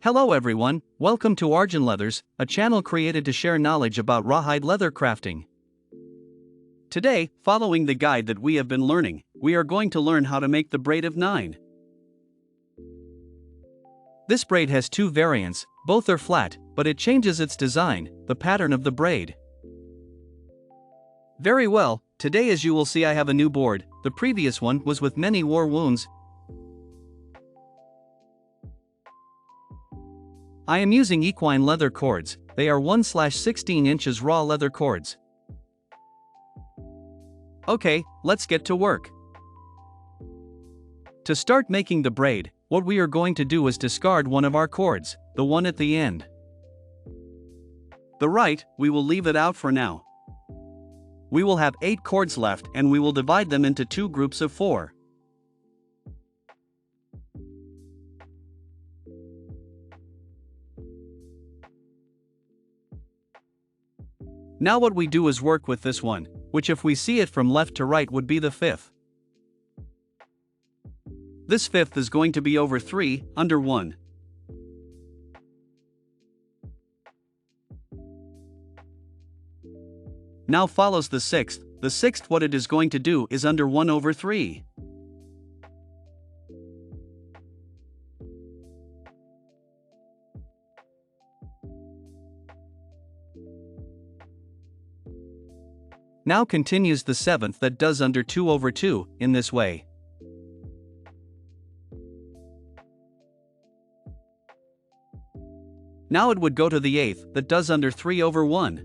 Hello everyone, welcome to ArgenLeathers, a channel created to share knowledge about rawhide leather crafting. Today, following the guide that we have been learning, we are going to learn how to make the braid of 9. This braid has two variants, both are flat, but it changes its design, the pattern of the braid. Very well, today as you will see I have a new board, the previous one was with many war wounds. I am using equine leather cords, they are 1/16 inches raw leather cords. Okay, let's get to work. To start making the braid, what we are going to do is discard one of our cords, the one at the end. The right, we will leave it out for now. We will have 8 cords left and we will divide them into 2 groups of 4. Now what we do is work with this one, which if we see it from left to right would be the 5th. This 5th is going to be over 3, under 1. Now follows the 6th, the 6th what it is going to do is under 1 over 3. Now continues the 7th that does under 2 over 2, in this way. Now it would go to the 8th that does under 3 over 1.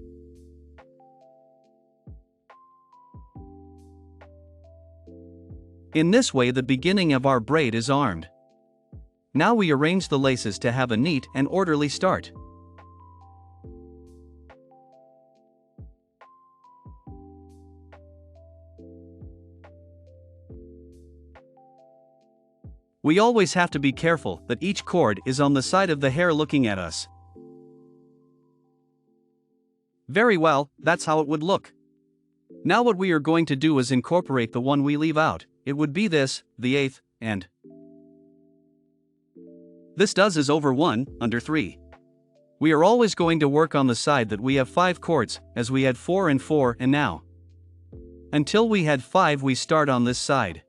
In this way the beginning of our braid is armed. Now we arrange the laces to have a neat and orderly start. We always have to be careful that each cord is on the side of the hair looking at us. Very well, that's how it would look. Now what we are going to do is incorporate the one we leave out, it would be this, the 8th, and this does is over 1, under 3. We are always going to work on the side that we have 5 cords, as we had 4 and 4 and now. Until we had 5 we start on this side.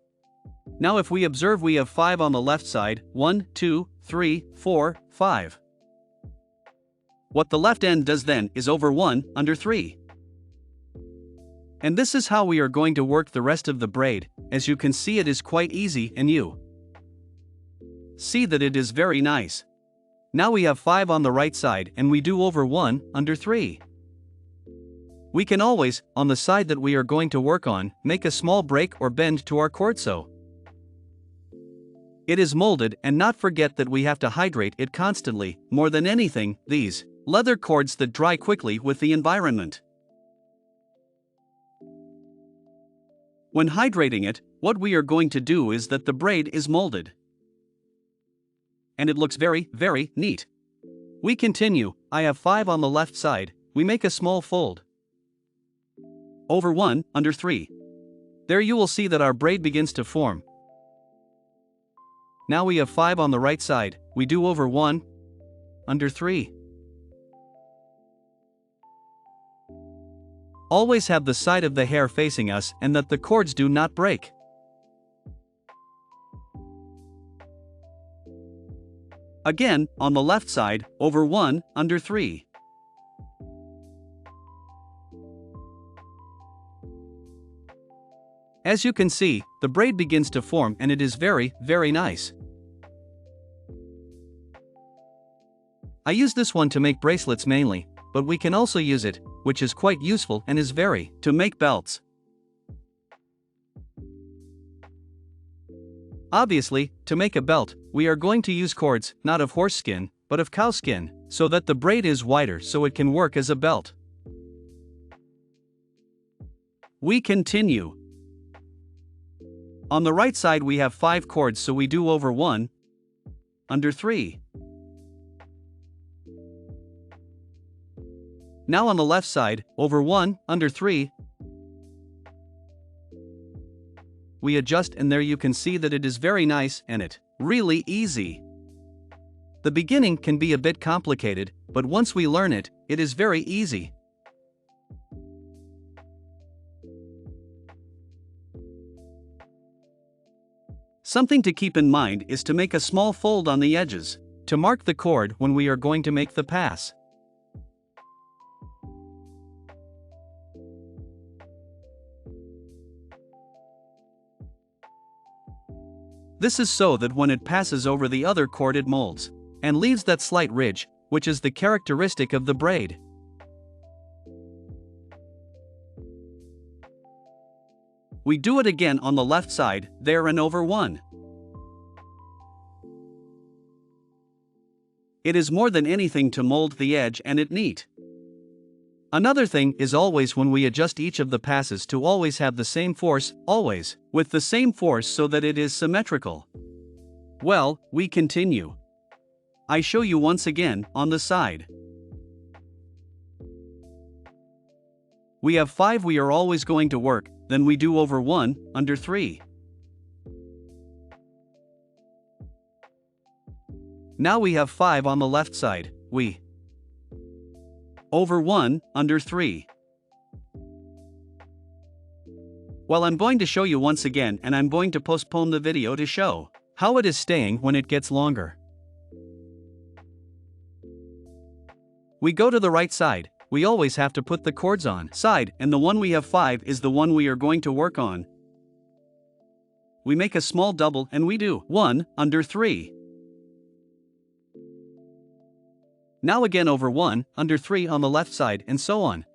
Now if we observe we have 5 on the left side, 1, 2, 3, 4, 5. What the left end does then is over 1, under 3. And this is how we are going to work the rest of the braid, as you can see it is quite easy and you see that it is very nice. Now we have 5 on the right side and we do over 1, under 3. We can always, on the side that we are going to work on, make a small break or bend to our cord so it is molded, and not forget that we have to hydrate it constantly, more than anything, these leather cords that dry quickly with the environment. When hydrating it, what we are going to do is that the braid is molded. And it looks very, very neat. We continue, I have 5 on the left side, we make a small fold. Over 1, under 3. There you will see that our braid begins to form. Now we have 5 on the right side, we do over 1, under 3. Always have the side of the hair facing us and that the cords do not break. Again, on the left side, over 1, under 3. As you can see, the braid begins to form and it is very, very nice. I use this one to make bracelets mainly, but we can also use it, which is quite useful and is very, to make belts. Obviously, to make a belt, we are going to use cords, not of horse skin, but of cow skin, so that the braid is wider so it can work as a belt. We continue. On the right side we have 5 cords so we do over 1, under 3. Now on the left side, over 1, under 3. We adjust and there you can see that it is very nice and it really easy. The beginning can be a bit complicated, but once we learn it, it is very easy. Something to keep in mind is to make a small fold on the edges, to mark the cord when we are going to make the pass. This is so that when it passes over the other cord it molds, and leaves that slight ridge, which is the characteristic of the braid. We do it again on the left side, there and over one. It is more than anything to mold the edge and it neat. Another thing is always when we adjust each of the passes to always have the same force, always, with the same force so that it is symmetrical. Well, we continue. I show you once again, on the side. We have 5 we are always going to work, then we do over 1, under 3. Now we have 5 on the left side, we over 1, under 3. Well, I'm going to show you once again and I'm going to postpone the video to show how it is staying when it gets longer. We go to the right side. We always have to put the cords on side, and the one we have 5 is the one we are going to work on. We make a small double and we do 1, under 3. Now again over 1, under 3 on the left side and so on.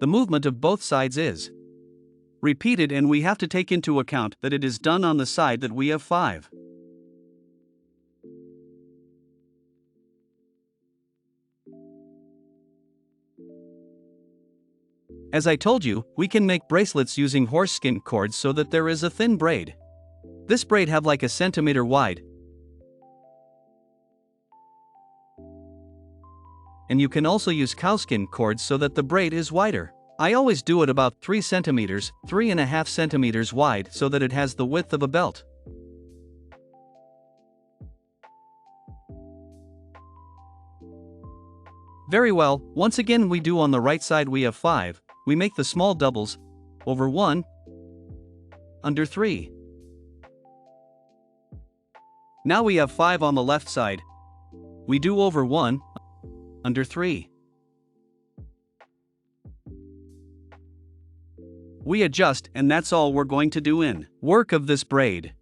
The movement of both sides is repeated and we have to take into account that it is done on the side that we have 5. As I told you, we can make bracelets using horse skin cords so that there is a thin braid. This braid have like a centimeter wide. And you can also use cowskin cords so that the braid is wider. I always do it about 3 centimeters, 3.5 centimeters wide so that it has the width of a belt. Very well, once again we do on the right side we have 5. We make the small doubles, over 1, under 3. Now we have 5 on the left side. We do over 1, under 3. We adjust and that's all we're going to do in work of this braid.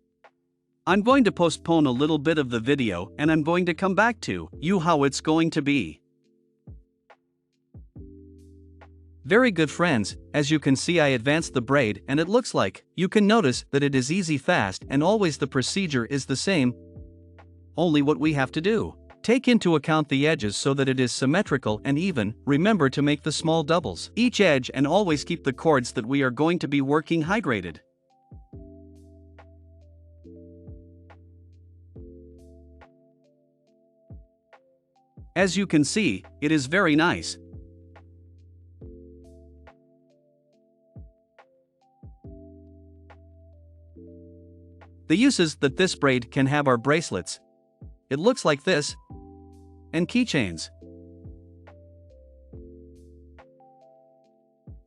I'm going to postpone a little bit of the video and I'm going to come back to you how it's going to be. Very good friends, as you can see I advanced the braid and it looks like you can notice that it is easy fast and always the procedure is the same. Only what we have to do. Take into account the edges so that it is symmetrical and even, remember to make the small doubles each edge and always keep the cords that we are going to be working hydrated. As you can see, it is very nice. The uses that this braid can have are bracelets. It looks like this. And keychains.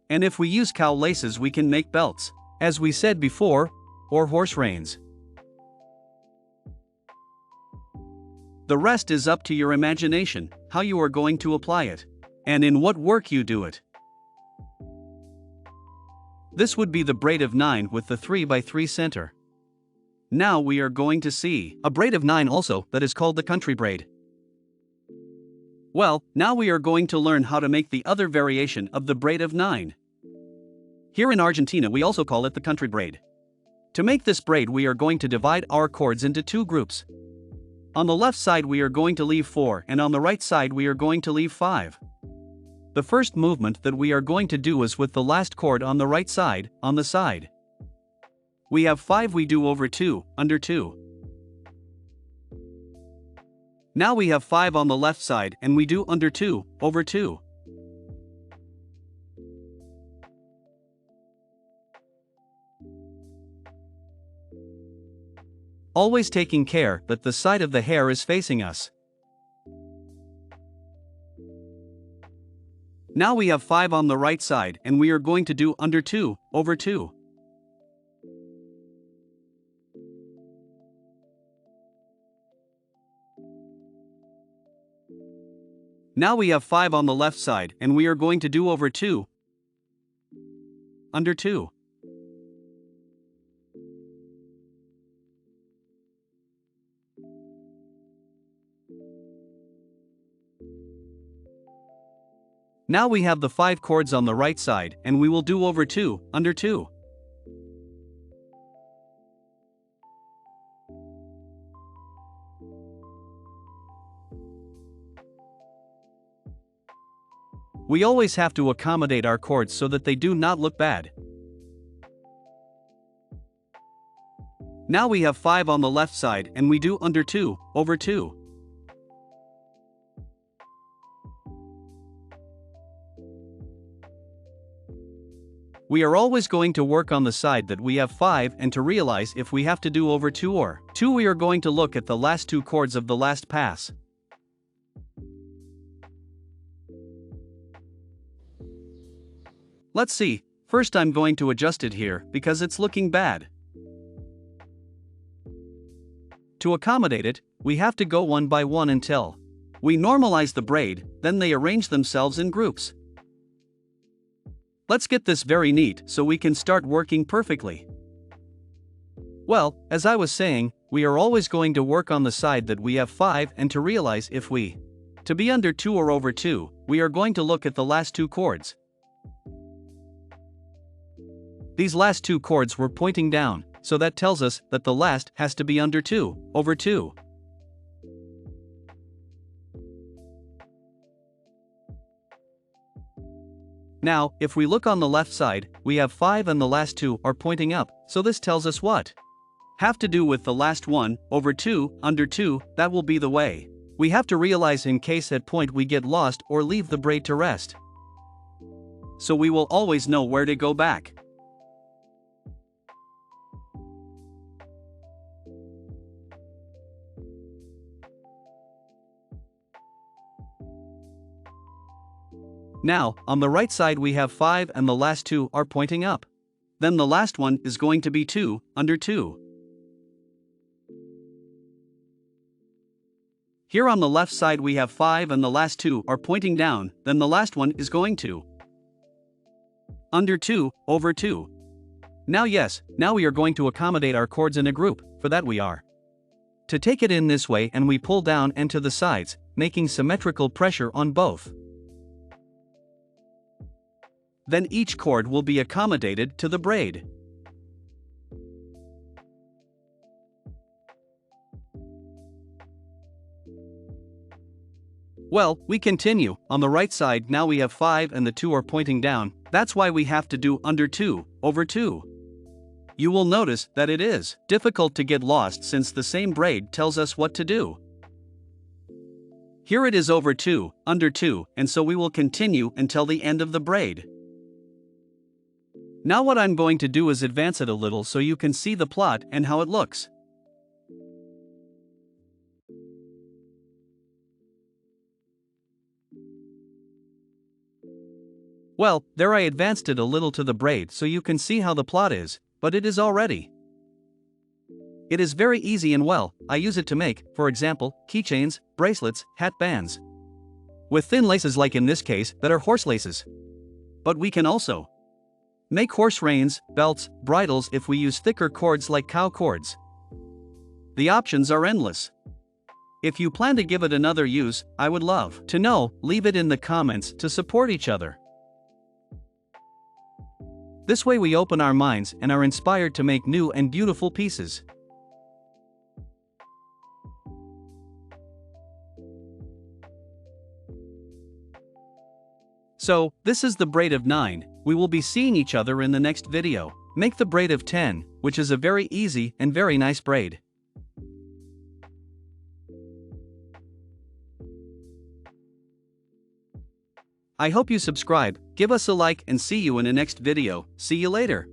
And if we use cow laces we can make belts, as we said before, or horse reins. The rest is up to your imagination, how you are going to apply it, and in what work you do it. This would be the braid of 9 with the 3x3 center. Now we are going to see a braid of 9 also that is called the country braid. Well, now we are going to learn how to make the other variation of the braid of 9. Here in Argentina we also call it the country braid. To make this braid we are going to divide our cords into 2 groups. On the left side we are going to leave 4 and on the right side we are going to leave 5. The first movement that we are going to do is with the last cord on the right side, on the side. We have 5 we do over 2, under 2. Now we have 5 on the left side and we do under 2, over 2. Always taking care that the side of the hair is facing us. Now we have 5 on the right side and we are going to do under 2 over 2. Now we have 5 on the left side and we are going to do over 2 under 2. Now we have the 5 chords on the right side and we will do over 2 under 2. We always have to accommodate our chords so that they do not look bad. Now we have 5 on the left side and we do under 2 over 2. We are always going to work on the side that we have 5 and to realize if we have to do over 2 or 2 we are going to look at the last 2 chords of the last pass. Let's see, first I'm going to adjust it here because it's looking bad. To accommodate it, we have to go one by one until we normalize the braid, then they arrange themselves in groups. Let's get this very neat so we can start working perfectly. Well, as I was saying, we are always going to work on the side that we have 5 and to realize if we to be under 2 or over 2, we are going to look at the last 2 chords. These last 2 chords were pointing down, so that tells us that the last has to be under 2 over 2. Now, if we look on the left side, we have 5 and the last 2 are pointing up, so this tells us what? Have to do with the last 1 over 2 under 2, that will be the way. We have to realize in case at point we get lost or leave the braid to rest. So we will always know where to go back. Now, on the right side we have 5 and the last 2 are pointing up. Then the last one is going to be 2 under 2. Here on the left side we have 5 and the last 2 are pointing down, then the last one is going to under 2 over 2. Now we are going to accommodate our chords in a group, for that we are to take it in this way and we pull down and to the sides, making symmetrical pressure on both. Then each chord will be accommodated to the braid. Well, we continue. On the right side now we have 5 and the 2 are pointing down, that's why we have to do under 2 over 2. You will notice that it is difficult to get lost since the same braid tells us what to do. Here it is over 2, under 2, and so we will continue until the end of the braid. Now what I'm going to do is advance it a little so you can see the plot and how it looks. Well, there I advanced it a little to the braid so you can see how the plot is, but it is already. It is very easy and well, I use it to make, for example, keychains, bracelets, hat bands. With thin laces like in this case that are horse laces. But we can also make horse reins, belts, bridles if we use thicker cords like cow cords. The options are endless. If you plan to give it another use, I would love to know, leave it in the comments to support each other. This way we open our minds and are inspired to make new and beautiful pieces. So, this is the braid of 9, we will be seeing each other in the next video. Make the braid of 10, which is a very easy and very nice braid. I hope you subscribe, give us a like and see you in the next video. See you later.